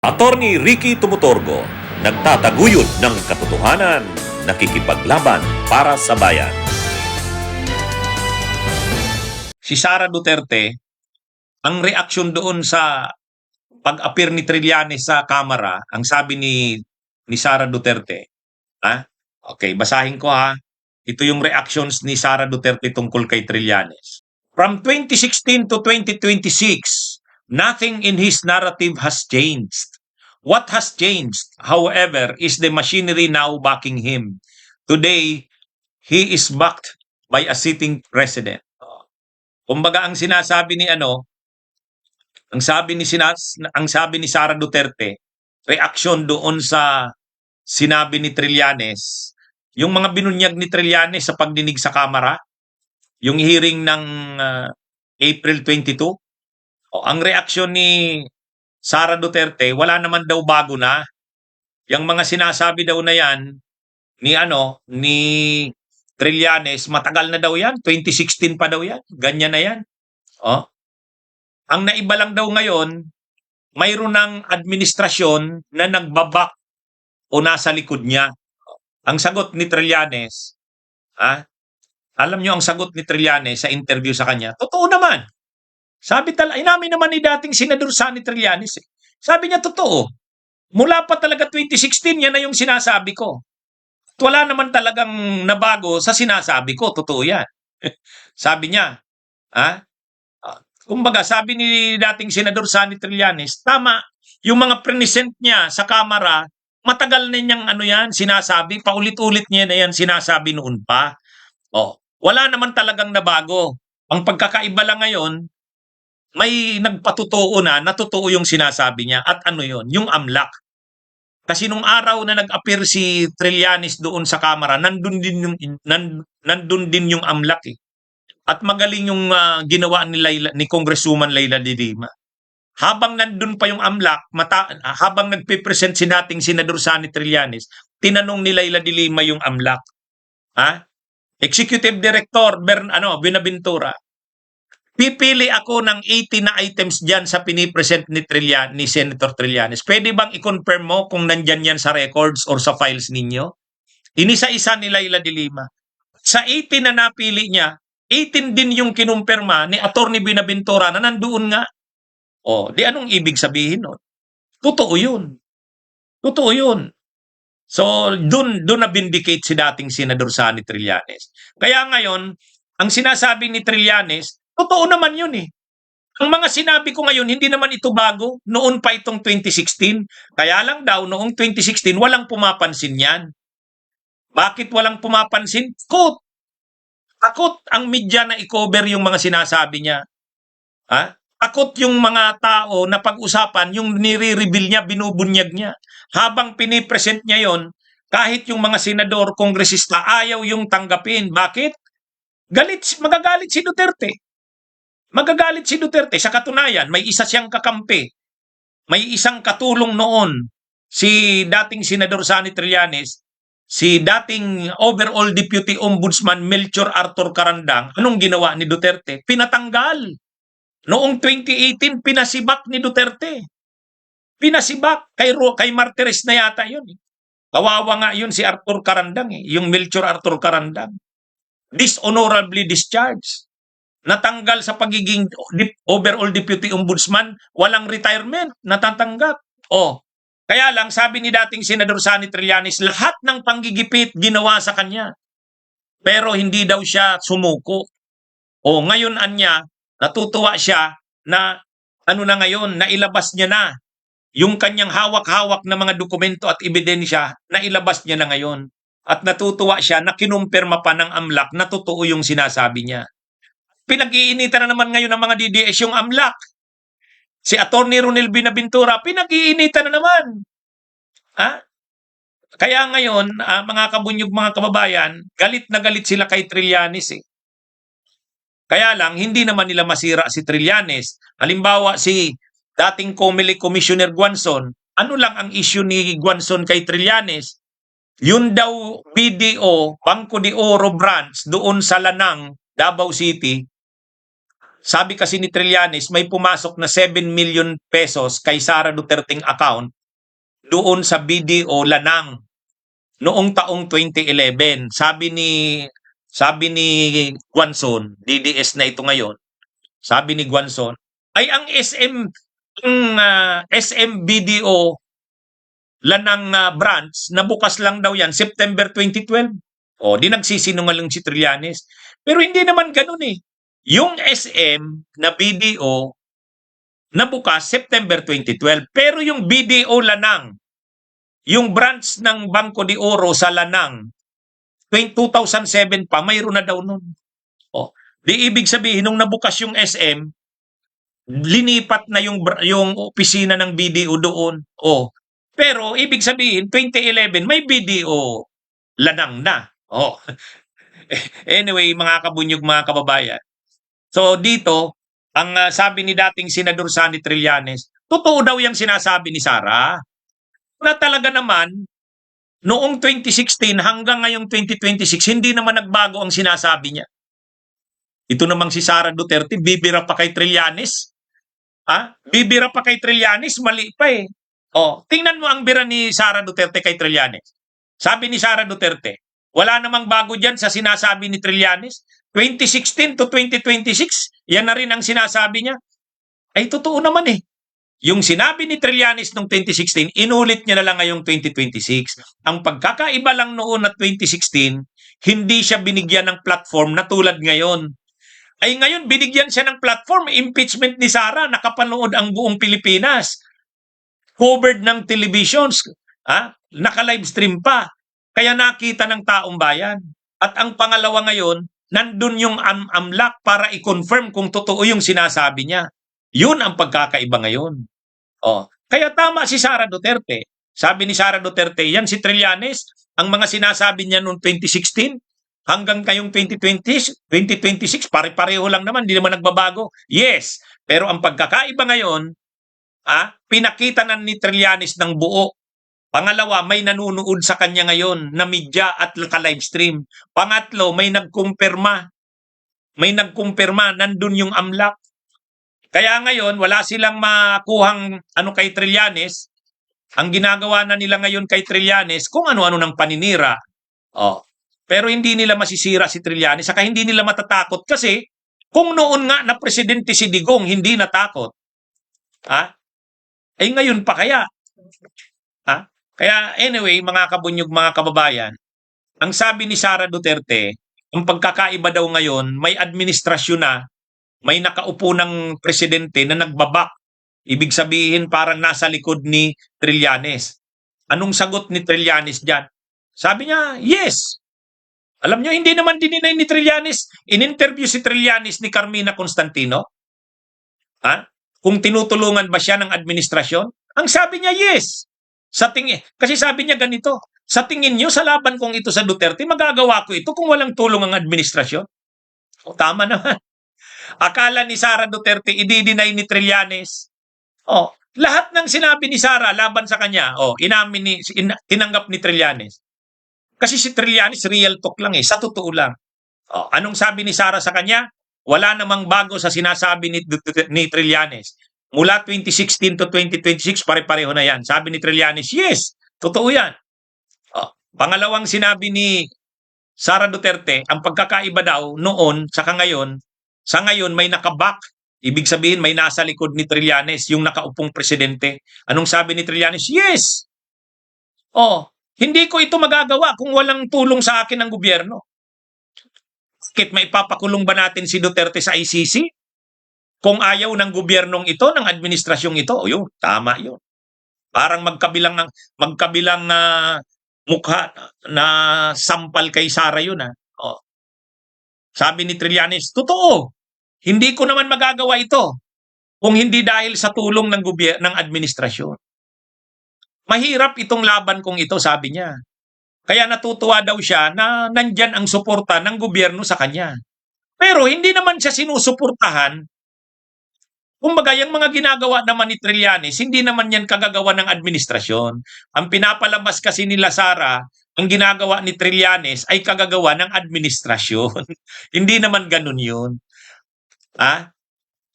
Attorney Ricky Tumutorgo, nagtataguyod ng katotohanan, nakikipaglaban para sa bayan. Si Sara Duterte, ang reaksyon doon sa pag-appear ni Trillanes sa Kamara, ang sabi ni Sara Duterte, okay, basahin ko ha. Ito yung reactions ni Sara Duterte tungkol kay Trillanes. From 2016 to 2026, nothing in his narrative has changed. What has changed, however, is the machinery now backing him. Today, he is backed by a sitting president. Kumbaga ang sinasabi ni ang sabi ni Sara Duterte, reaksyon doon sa sinabi ni Trillanes, yung mga binunyag ni Trillanes sa pagdinig sa Kamara, yung hearing ng April 22, ang reaksyon ni Sara Duterte, wala naman daw bago na. Yung mga sinasabi daw na yan ni Trillanes, matagal na daw yan, 2016 pa daw yan, ganyan na yan. Ang naiba lang daw ngayon, mayroon ng administrasyon na nagbabak o nasa likod niya. Ang sagot ni Trillanes, alam niyo ang sagot ni Trillanes sa interview sa kanya, totoo naman. Inamin naman ni dating Senador Sonny Trillanes. Sabi niya, totoo. Mula pa talaga 2016, yan na yung sinasabi ko. At wala naman talagang nabago sa sinasabi ko, totoo yan. Sabi niya, kumbaga, sabi ni dating Senador Sonny Trillanes, tama, yung mga present niya sa Kamara, matagal na niyang sinasabi, paulit-ulit niya na yan sinasabi noon pa. Wala naman talagang nabago. Ang pagkakaiba lang ngayon, may nagpatotoo na totoo yung sinasabi niya. At yun? Yung AMLAC. Kasi nung araw na nag-appear si Trillanes doon sa Kamara, nandun din yung AMLAC eh. At magaling yung ginawa ni Congresswoman Leila de Lima. Habang nandun pa yung AMLAC, habang nagpipresent si nating Senador Sonny Trillanes, tinanong ni Leila de Lima yung AMLAC. Executive Director Binaventura, pipili ako ng 80 na items dyan sa pinipresent ni Senator Trillanes. Pwede bang i-confirm mo kung nandyan yan sa records or sa files ninyo? Inisa-isa ni Leila de Lima. Sa 80 na napili niya, 18 din yung kinumpirma ni Attorney Binaventura na nandoon nga. Di anong ibig sabihin nun? Totoo yun. Totoo yun. So, dun na-vindicate si dating Senador Sonny Trillanes. Kaya ngayon, ang sinasabi ni Trillanes, totoo naman yun eh. Ang mga sinabi ko ngayon, hindi naman ito bago. Noon pa itong 2016. Kaya lang daw, noong 2016, walang pumapansin yan. Bakit walang pumapansin? Takot ang media na i-cover yung mga sinasabi niya. Takot yung mga tao na pag-usapan, yung nire-reveal niya, binubunyag niya. Habang pinipresent niya yon, kahit yung mga senador, kongresista, ayaw yung tanggapin. Bakit? Magagalit si Duterte. Magagalit si Duterte. Sa katunayan, may isa siyang kakampi. May isang katulong noon, si dating Senador Sonny Trillanes, si dating overall Deputy Ombudsman Melchor Arthur Carandang. Anong ginawa ni Duterte? Pinatanggal. Noong 2018, pinasibak ni Duterte. Pinasibak. Kay Martires na yata yun. Kawawa nga yun si Arthur Carandang. Yung Melchor Arthur Carandang. Dishonorably discharged. Natanggal sa pagiging overall Deputy Ombudsman. Walang retirement. Natatanggap. Kaya lang, sabi ni dating Senador Sonny Trillanes, lahat ng panggigipit ginawa sa kanya. Pero hindi daw siya sumuko. Ngayon natutuwa siya na ngayon, nailabas niya na yung kanyang hawak-hawak na mga dokumento at ebidensya, nailabas niya na ngayon. At natutuwa siya na kinumpirma pa ng AMLAC na totoo yung sinasabi niya. Pinag-iinitan na naman ngayon ng mga DDS yung AMLAC. Si Attorney Ronel Binaventura, pinag-iinitan na naman. Kaya ngayon, mga kabunyog, mga kababayan, galit na galit sila kay Trillanes eh. Kaya lang, hindi naman nila masira si Trillanes. Halimbawa, si dating COMELEC Commissioner Guanzon, ano lang ang issue ni Guanzon kay Trillanes? Yun daw BDO, Bangko de Oro branch, doon sa Lanang, Davao City, sabi kasi ni Trillanes, may pumasok na 7 million pesos kay Sara Duterteng account doon sa BDO Lanang noong taong 2011. Sabi ni Guanzon, DDS na ito ngayon. Sabi ni Guanzon, ay ang SM BDO Lanang branch na bukas lang daw yan September 2012. O, di nagsisinungaling si Trillanes. Pero hindi naman ganun eh. Yung SM na BDO na bukas September 2012. Pero yung BDO Lanang, yung branch ng Bangko de Oro sa Lanang, 2007 pa, mayroon na daw nun. O, di ibig sabihin, nung nabukas yung SM, linipat na yung opisina ng BDO doon. O, pero ibig sabihin, 2011, may BDO Lanang na. Oh. Anyway, mga kabunyog, mga kababayan. So dito, ang sabi ni dating Senador Sonny Trillanes, totoo daw yung sinasabi ni Sara. Na talaga naman, noong 2016 hanggang ngayong 2026, hindi naman nagbago ang sinasabi niya. Ito namang si Sara Duterte, bibira pa kay Trillanes. Bibira pa kay Trillanes, mali pa eh. Oh, tingnan mo ang bira ni Sara Duterte kay Trillanes. Sabi ni Sara Duterte, wala namang bago dyan sa sinasabi ni Trillanes. 2016 to 2026, yan na rin ang sinasabi niya. Ay, totoo naman eh. Yung sinabi ni Trillanes noong 2016, inulit niya na lang ngayong 2026. Ang pagkakaiba lang noon na 2016, hindi siya binigyan ng platform na tulad ngayon. Ay ngayon, binigyan siya ng platform, impeachment ni Sara, nakapanood ang buong Pilipinas. Covered ng televisions, naka-livestream pa. Kaya nakita ng taong bayan. At ang pangalawa ngayon, nandun yung AMLAC para i-confirm kung totoo yung sinasabi niya. Yun ang pagkakaiba ngayon. Kaya tama si Sara Duterte. Sabi ni Sara Duterte, yan si Trillanes, ang mga sinasabi niya noong 2016 hanggang kayong 2026, pare-pareho lang naman, hindi naman nagbabago. Yes, pero ang pagkakaiba ngayon, pinakita na ni Trillanes ng buo. Pangalawa, may nanunood sa kanya ngayon na media at ka-livestream. Pangatlo, may nagkumpirma. Nandun yung AMLAC. Kaya ngayon, wala silang makuhang kay Trillanes. Ang ginagawa na nila ngayon kay Trillanes, kung ano-ano ng paninira. Pero hindi nila masisira si Trillanes, saka hindi nila matatakot kasi kung noon nga na presidente si Digong, hindi natakot. Ay ngayon pa kaya? Kaya anyway, mga kabunyog, mga kababayan, ang sabi ni Sara Duterte, ang pagkakaiba daw ngayon, may administrasyon na, may nakaupo ng presidente na nagbabak. Ibig sabihin parang nasa likod ni Trillanes. Anong sagot ni Trillanes dyan? Sabi niya, yes. Alam niyo, hindi naman dininay ni Trillanes. In-interview si Trillanes ni Carmina Constantino. Kung tinutulungan ba siya ng administrasyon? Ang sabi niya, yes. Kasi sabi niya ganito, sa tingin niyo, sa laban kong ito sa Duterte, magagawa ko ito kung walang tulong ang administrasyon? Tama naman. Akala ni Sara Duterte, i-deny ni Trillanes. Lahat ng sinabi ni Sara laban sa kanya, tinanggap ni Trillanes. Kasi si Trillanes, real talk lang sa totoo lang. Anong sabi ni Sara sa kanya? Wala namang bago sa sinasabi ni Trillanes. Mula 2016 to 2026, pare-pareho na yan. Sabi ni Trillanes, yes, totoo yan. Pangalawang sinabi ni Sara Duterte, ang pagkakaiba daw noon saka ngayon, sa ngayon may nakabak. Ibig sabihin may nasa likod ni Trillanes, yung nakaupong presidente. Anong sabi ni Trillanes? Yes! Hindi ko ito magagawa kung walang tulong sa akin ng gobyerno. Bakit maipapakulong ba natin si Duterte sa ICC? Kung ayaw ng gobyernong ito, ng administrasyong ito, yun, tama yun. Parang magkabilang mukha na sampal kay Sara yun. Sabi ni Trillanes, totoo, hindi ko naman magagawa ito kung hindi dahil sa tulong ng administrasyon. Mahirap itong laban kong ito, sabi niya. Kaya natutuwa daw siya na nandyan ang suporta ng gobyerno sa kanya. Pero hindi naman siya sinusuportahan. Kumbaga, yung mga ginagawa naman ni Trillanes, hindi naman yan kagagawa ng administrasyon. Ang pinapalabas kasi nila Sara, ang ginagawa ni Trillanes ay kagagawa ng administrasyon. Hindi naman ganun yun.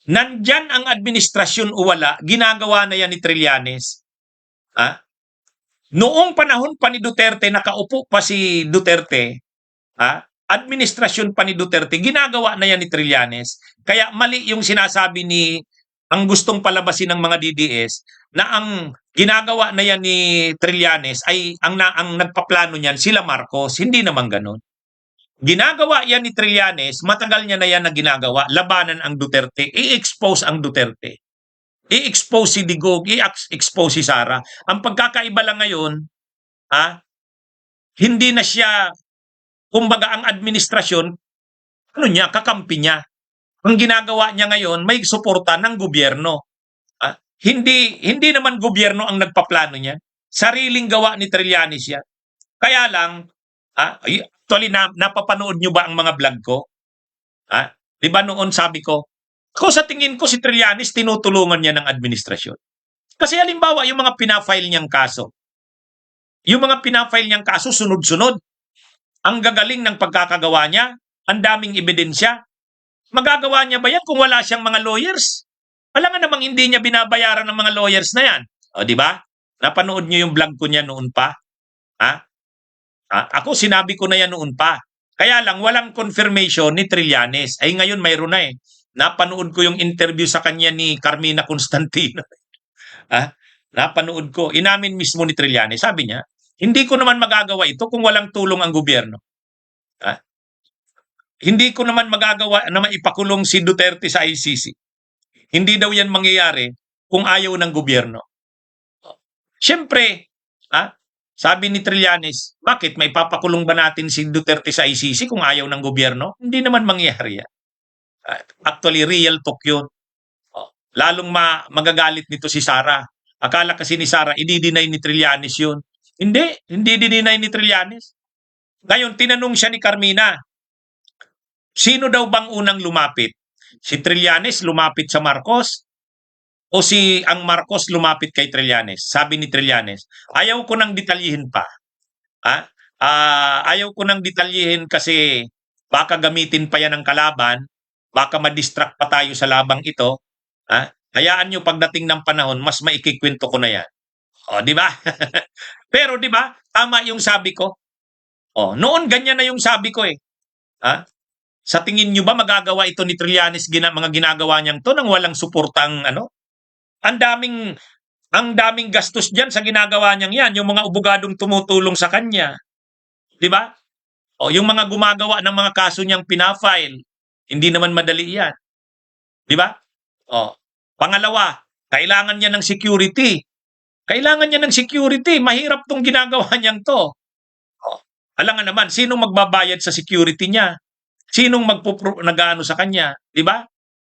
Nandyan ang administrasyon o wala, ginagawa na yan ni Trillanes. Ah? Noong panahon pa ni Duterte, nakaupo pa si Duterte, administrasyon pa ni Duterte, ginagawa na yan ni Trillanes. Kaya mali yung sinasabi ni, ang gustong palabasin ng mga DDS, na ang ginagawa na yan ni Trillanes ay ang nagpaplano niyan sila Marcos. Hindi naman ganun. Ginagawa yan ni Trillanes, matagal niya na yan na ginagawa, labanan ang Duterte, i-expose ang Duterte. I-expose si Digog, i-expose si Sara. Ang pagkakaiba lang ngayon, hindi na siya, kumbaga ang administrasyon, ano niya, kakampi niya. Ang ginagawa niya ngayon, may suporta ng gobyerno. Hindi naman gobyerno ang nagpaplano niya. Sariling gawa ni Trillanes yan. Kaya lang, actually, napapanood nyo ba ang mga vlog ko? Di ba noon sabi ko, ako sa tingin ko si Trillanes tinutulungan niya ng administrasyon. Kasi halimbawa, yung mga pinafile niyang kaso, sunod-sunod. Ang gagaling ng pagkakagawa niya, ang daming ebidensya. Magagawa niya ba yan kung wala siyang mga lawyers? Alam nga namang hindi niya binabayaran ng mga lawyers na yan. O, di ba? Napanood niyo yung vlog ko niya noon pa? Ako, sinabi ko na yan noon pa. Kaya lang, walang confirmation ni Trillanes. Ay, ngayon mayroon na eh. Napanood ko yung interview sa kanya ni Carmina Constantino. Napanood ko. Inamin mismo ni Trillanes. Sabi niya, hindi ko naman magagawa ito kung walang tulong ang gobyerno. Hindi ko naman magagawa na maipakulong si Duterte sa ICC. Hindi daw yan mangyayari kung ayaw ng gobyerno. Siyempre, sabi ni Trillanes, bakit may papakulong ba natin si Duterte sa ICC kung ayaw ng gobyerno? Hindi naman mangyayari yan. Actually, real talk yun. Lalong magagalit nito si Sara. Akala kasi ni Sara, i-deny ni Trillanes yun. Hindi dinay ni Trillanes. Ngayon, tinanong siya ni Carmina, sino daw bang unang lumapit? Si Trillanes lumapit sa Marcos o ang Marcos lumapit kay Trillanes? Sabi ni Trillanes, ayaw ko nang detalyihin pa. Ayaw ko nang detalyihin kasi baka gamitin pa yan ng kalaban, baka ma-distract pa tayo sa labang ito. Hayaan nyo pagdating ng panahon, mas maikikwento ko na yan. O, di ba? Pero di ba, tama yung sabi ko. Noon ganyan na yung sabi ko eh. Sa tingin nyo ba magagawa ito ni Trillanes mga ginagawa niyang to nang walang suportang ano? Ang daming gastos diyan sa ginagawa niyang yan, yung mga abogadong tumutulong sa kanya. 'Di ba? Yung mga gumagawa ng mga kaso niyang pinafile, hindi naman madali 'yan. 'Di ba? Pangalawa, kailangan niya ng security. Mahirap tong ginagawa niyang to. Alam nga naman, sinong magbabayad sa security niya? Sinong nag-aano sa kanya? Di ba?